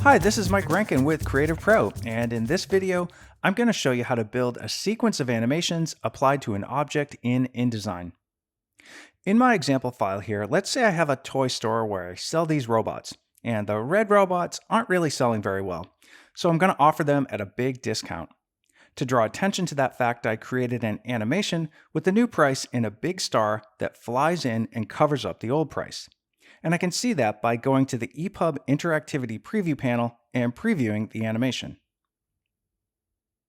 Hi, this is Mike Rankin with CreativePro, and in this video, I'm going to show you how to build a sequence of animations applied to an object in InDesign. In my example file here, let's say I have a toy store where I sell these robots, and the red robots aren't really selling very well, so I'm going to offer them at a big discount. To draw attention to that fact, I created an animation with the new price in a big star that flies in and covers up the old price. And I can see that by going to the EPUB Interactivity Preview panel and previewing the animation.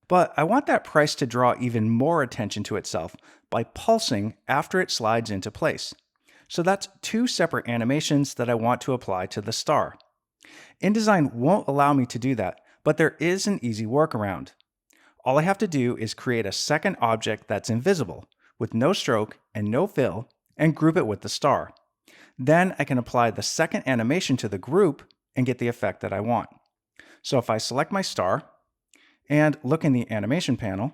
But I want that price to draw even more attention to itself by pulsing after it slides into place. So that's two separate animations that I want to apply to the star. InDesign won't allow me to do that, but there is an easy workaround. All I have to do is create a second object that's invisible, with no stroke and no fill, and group it with the star. Then I can apply the second animation to the group and get the effect that I want. So if I select my star and look in the animation panel,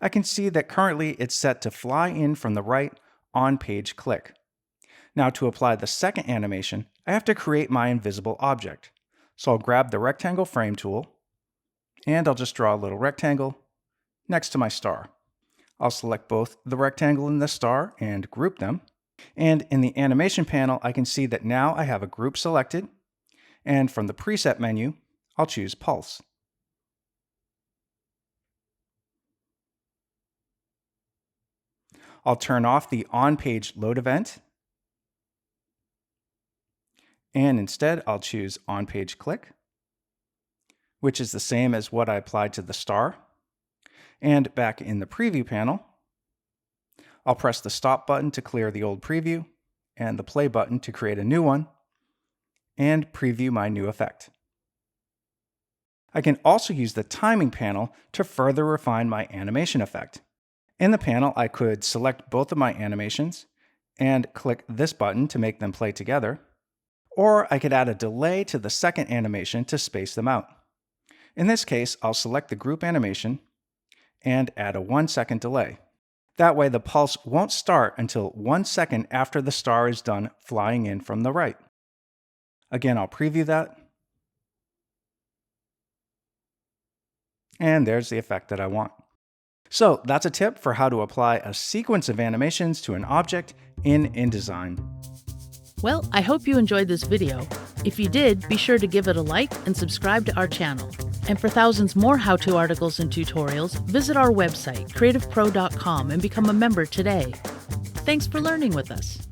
I can see that currently it's set to fly in from the right on page click. Now to apply the second animation, I have to create my invisible object. So I'll grab the rectangle frame tool and I'll just draw a little rectangle next to my star. I'll select both the rectangle and the star and group them. And in the animation panel, I can see that now I have a group selected, and from the preset menu, I'll choose Pulse. I'll turn off the on-page load event, and instead I'll choose on-page click, which is the same as what I applied to the star. And back in the preview panel, I'll press the stop button to clear the old preview and the play button to create a new one and preview my new effect. I can also use the timing panel to further refine my animation effect. In the panel, I could select both of my animations and click this button to make them play together, or I could add a delay to the second animation to space them out. In this case, I'll select the group animation and add a 1-second delay. That way the pulse won't start until 1 second after the star is done flying in from the right. Again, I'll preview that. And there's the effect that I want. So that's a tip for how to apply a sequence of animations to an object in InDesign. Well, I hope you enjoyed this video. If you did, be sure to give it a like and subscribe to our channel. And for thousands more how-to articles and tutorials, visit our website, creativepro.com, and become a member today. Thanks for learning with us.